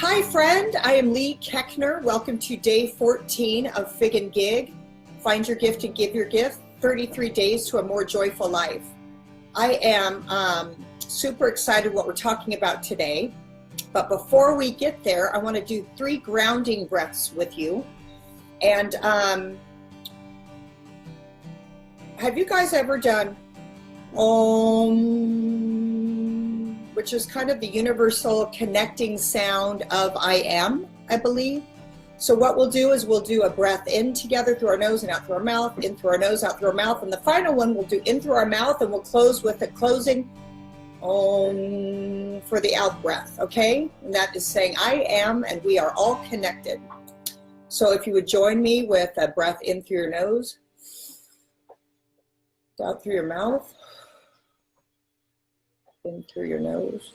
Hi friend, I am Leigh Koechner. Welcome to day 14 of FYG GYG. Find your gift and give your gift, 33 days to a more joyful life. I am super excited what we're talking about today. But before we get there, I want to do 3 grounding breaths with you. And have you guys ever done Om, which is kind of the universal connecting sound of I am, I believe. So what we'll do is we'll do a breath in together through our nose and out through our mouth, in through our nose, out through our mouth. And the final one we'll do in through our mouth, and we'll close with a closing Om for the out breath, okay? And that is saying I am, and we are all connected. So if you would join me with a breath in through your nose, out through your mouth, in through your nose,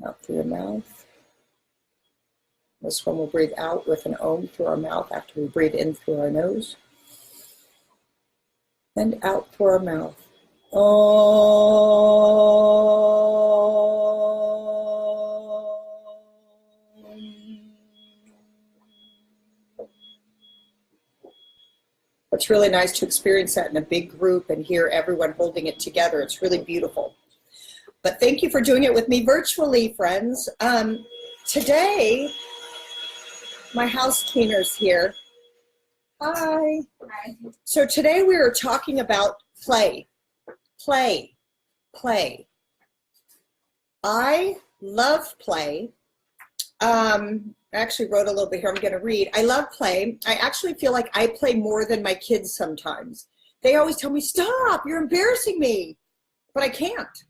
out through your mouth. This one we'll breathe out with an Om through our mouth after we breathe in through our nose. And out through our mouth. It's really nice to experience that in a big group and hear everyone holding it together. It's really beautiful. But thank you for doing it with me virtually, friends. Today, my house cleaner's here. Hi. Hi. So today we are talking about play. Play. Play. I love play. I actually wrote a little bit here. I'm going to read. I love play. I actually feel like I play more than my kids sometimes. They always tell me, stop, you're embarrassing me. But I can't.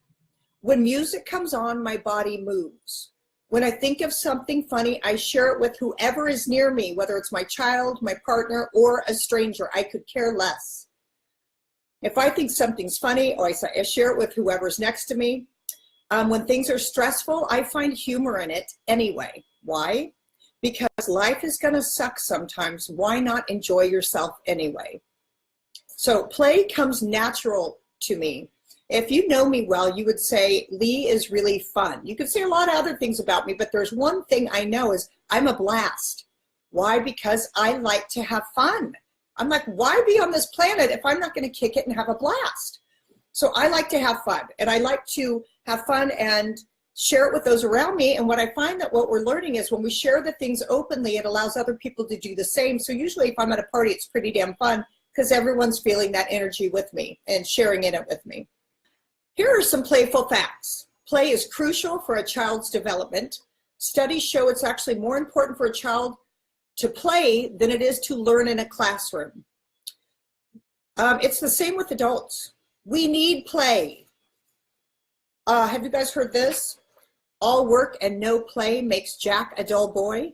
When music comes on, my body moves. When I think of something funny, I share it with whoever is near me, whether it's my child, my partner, or a stranger. I could care less. If I think something's funny, or I share it with whoever's next to me. When things are stressful, I find humor in it anyway. Why? Because life is going to suck sometimes. Why not enjoy yourself anyway? So play comes natural to me. If you know me well, you would say Leigh is really fun. You could say a lot of other things about me, but there's one thing I know is I'm a blast. Why? Because I like to have fun. I'm like, why be on this planet if I'm not going to kick it and have a blast? So I like to have fun, and I like to have fun and share it with those around me. And what I find that what we're learning is when we share the things openly, it allows other people to do the same. So usually if I'm at a party, it's pretty damn fun because everyone's feeling that energy with me and sharing in it with me. Here are some playful facts. Play is crucial for a child's development. Studies show it's actually more important for a child to play than it is to learn in a classroom. It's the same with adults. We need play. Have you guys heard this? All work and no play makes Jack a dull boy.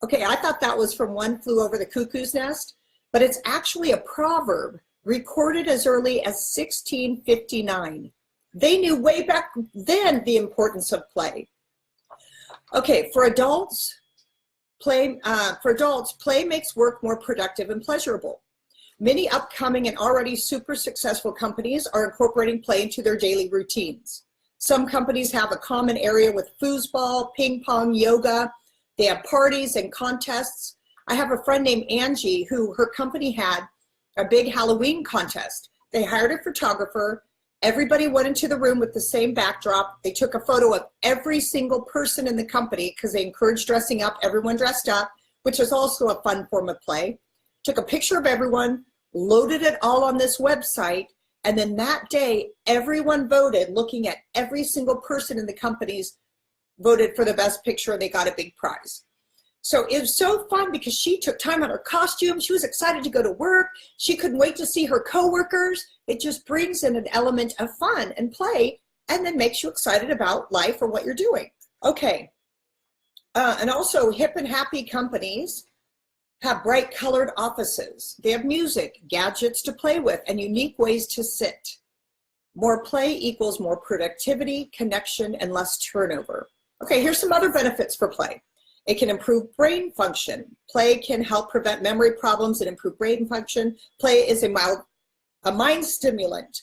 Okay, I thought that was from One Flew Over the Cuckoo's Nest, but it's actually a proverb recorded as early as 1659. They knew way back then the importance of play. Okay, for adults, play makes work more productive and pleasurable. Many upcoming and already super successful companies are incorporating play into their daily routines. Some companies have a common area with foosball, ping pong, yoga. They have parties and contests. I have a friend named Angie who her company had a big Halloween contest. They hired a photographer. Everybody went into the room with the same backdrop. They took a photo of every single person in the company because they encouraged dressing up, everyone dressed up, which is also a fun form of play. Took a picture of everyone, loaded it all on this website, and then that day, everyone voted, looking at every single person in the companies voted for the best picture, and they got a big prize. So it was so fun because she took time on her costume. She was excited to go to work. She couldn't wait to see her coworkers. It just brings in an element of fun and play, and then makes you excited about life or what you're doing. Okay, and also hip and happy companies have bright colored offices. They have music, gadgets to play with, and unique ways to sit. More play equals more productivity, connection, and less turnover. Okay, here's some other benefits for play. It can improve brain function. Play can help prevent memory problems and improve brain function. Play is a mind stimulant.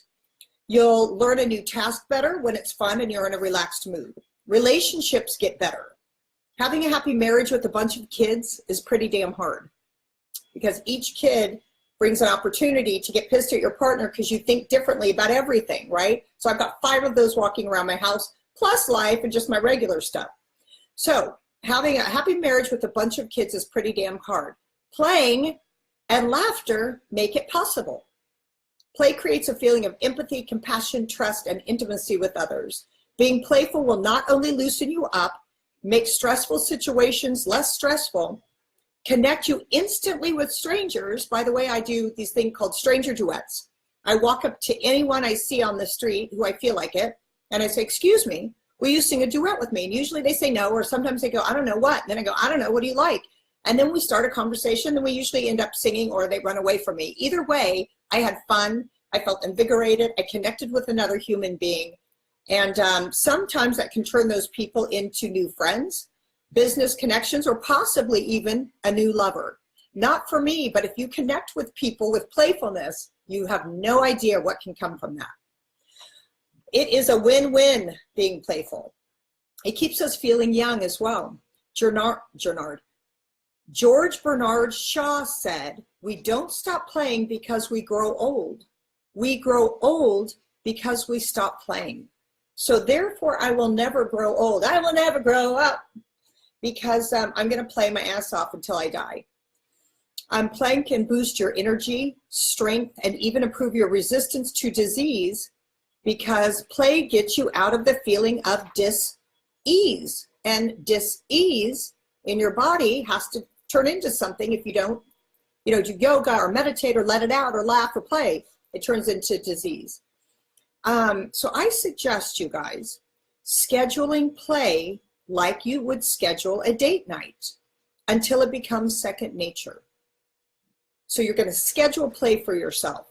You'll learn a new task better when it's fun and you're in a relaxed mood. Relationships get better. Having a happy marriage with a bunch of kids is pretty damn hard, because each kid brings an opportunity to get pissed at your partner because you think differently about everything, right? So I've got 5 of those walking around my house, plus life and just my regular stuff. So having a happy marriage with a bunch of kids is pretty damn hard. Playing and laughter make it possible. Play creates a feeling of empathy, compassion, trust, and intimacy with others. Being playful will not only loosen you up, make stressful situations less stressful, connect you instantly with strangers. By the way, I do these things called stranger duets. I walk up to anyone I see on the street who I feel like it, and I say, excuse me, will you sing a duet with me? And usually they say no, or sometimes they go, I don't know what. And then I go, I don't know, what do you like? And then we start a conversation, and we usually end up singing, or they run away from me. Either way, I had fun, I felt invigorated, I connected with another human being. And sometimes that can turn those people into new friends, business connections, or possibly even a new lover. Not for me, but if you connect with people with playfulness, you have no idea what can come from that. It is a win-win being playful. It keeps us feeling young as well. George Bernard Shaw said, we don't stop playing because we grow old. We grow old because we stop playing. So therefore, I will never grow old. I will never grow up, because I'm going to play my ass off until I die. Playing can boost your energy, strength, and even improve your resistance to disease, because play gets you out of the feeling of dis-ease. And dis-ease in your body has to turn into something. If you don't, do yoga or meditate or let it out or laugh or play, it turns into disease. So I suggest you guys scheduling play like you would schedule a date night until it becomes second nature. So you're going to schedule play for yourself.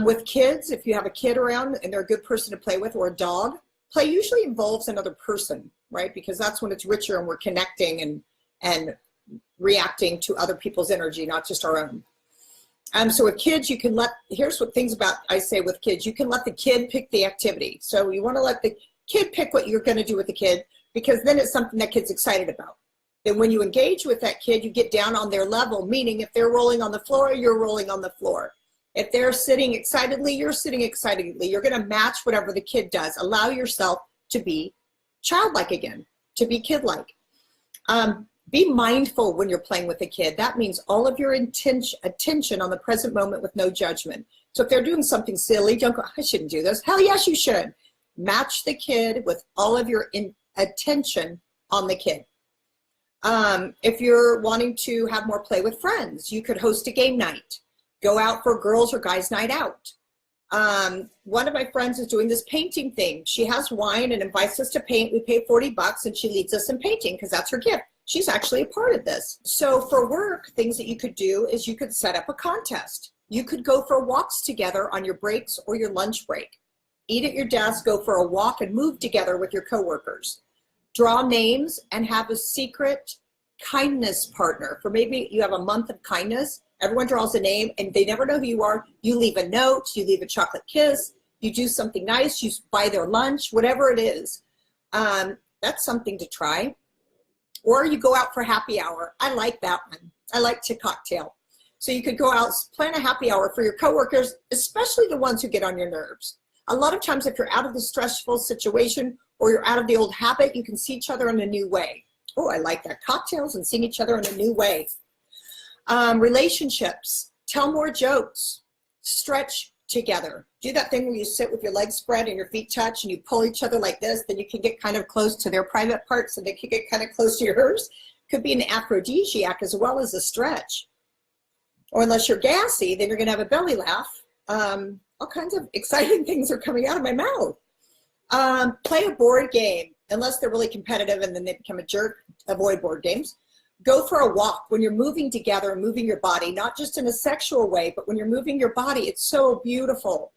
With kids, if you have a kid around and they're a good person to play with, or a dog, play usually involves another person, right? Because that's when it's richer and we're connecting and reacting to other people's energy, not just our own. So with kids, you can here's what things about, I say with kids, you can let the kid pick the activity. So you want to let the kid pick what you're going to do with the kid, because then it's something that kid's excited about. Then when you engage with that kid, you get down on their level, meaning if they're rolling on the floor, you're rolling on the floor. If they're sitting excitedly, you're sitting excitedly. You're going to match whatever the kid does. Allow yourself to be childlike again, to be kid-like. Be mindful when you're playing with a kid. That means all of your attention on the present moment with no judgment. So if they're doing something silly, don't go, I shouldn't do this. Hell yes, you should. Match the kid with all of your attention on the kid. If you're wanting to have more play with friends, you could host a game night. Go out for girls or guys night out. One of my friends is doing this painting thing. She has wine and invites us to paint. We pay $40 and she leads us in painting because that's her gift. She's actually a part of this. So for work, things that you could do is you could set up a contest. You could go for walks together on your breaks or your lunch break. Eat at your desk, go for a walk and move together with your coworkers. Draw names and have a secret kindness partner. For maybe you have a month of kindness, everyone draws a name and they never know who you are. You leave a note, you leave a chocolate kiss, you do something nice, you buy their lunch, whatever it is. That's something to try. Or you go out for happy hour. I like that one. I like to cocktail. So you could go out, plan a happy hour for your coworkers, especially the ones who get on your nerves. A lot of times if you're out of the stressful situation or you're out of the old habit, you can see each other in a new way. Oh, I like that. Cocktails and seeing each other in a new way. Relationships, tell more jokes, stretch together. Do that thing where you sit with your legs spread and your feet touch and you pull each other like this, then you can get kind of close to their private parts and they can get kind of close to yours. Could be an aphrodisiac as well as a stretch. Or unless you're gassy, then you're going to have a belly laugh. All kinds of exciting things are coming out of my mouth. Play a board game, unless they're really competitive and then they become a jerk. Avoid board games. Go for a walk when you're moving together and moving your body, not just in a sexual way, but when you're moving your body, it's so beautiful.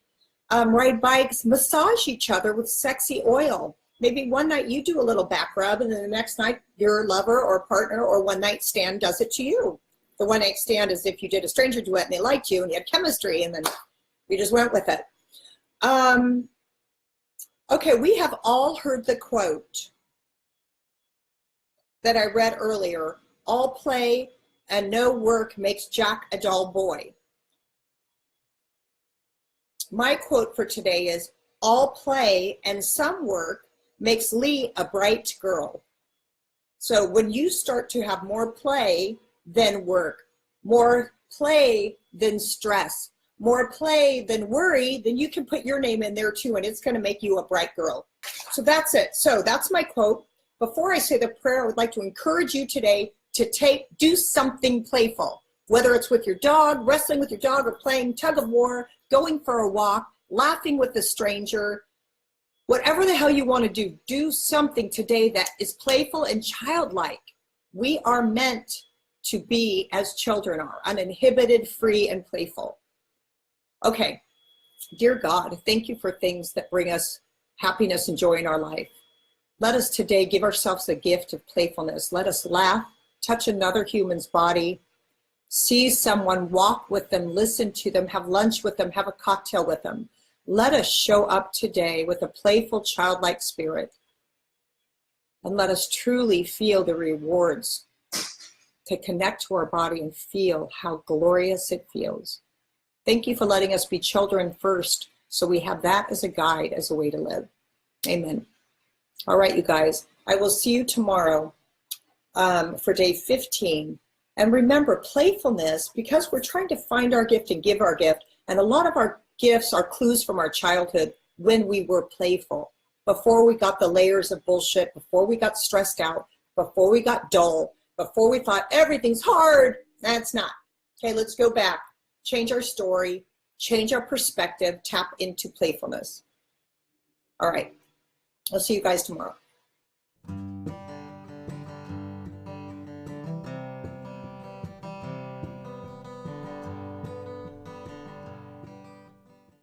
Ride bikes, massage each other with sexy oil. Maybe one night you do a little back rub and then the next night your lover or partner or one night stand does it to you. The one night stand is if you did a stranger duet and they liked you and you had chemistry and then you just went with it. Okay, we have all heard the quote that I read earlier, all play and no work makes Jack a dull boy. My quote for today is, all play and some work makes Leigh a bright girl. So when you start to have more play than work, more play than stress, more play than worry, then you can put your name in there too, and it's going to make you a bright girl. So that's it. So that's my quote. Before I say the prayer, I would like to encourage you today to do something playful, whether it's with your dog, wrestling with your dog, or playing tug of war, going for a walk, laughing with a stranger. Whatever the hell you want to do something today that is playful and childlike. We are meant to be as children are, uninhibited, free, and playful. Okay, dear God, thank you for things that bring us happiness and joy in our life. Let us today give ourselves the gift of playfulness. Let us laugh, touch another human's body, see someone, walk with them, listen to them, have lunch with them, have a cocktail with them. Let us show up today with a playful, childlike spirit. And let us truly feel the rewards to connect to our body and feel how glorious it feels. Thank you for letting us be children first, so we have that as a guide, as a way to live. Amen. All right, you guys, I will see you tomorrow for day 15. And remember, playfulness, because we're trying to find our gift and give our gift, and a lot of our gifts are clues from our childhood when we were playful, before we got the layers of bullshit, before we got stressed out, before we got dull, before we thought everything's hard. That's not. Okay, let's go back, change our story, change our perspective, tap into playfulness. All right, I'll see you guys tomorrow.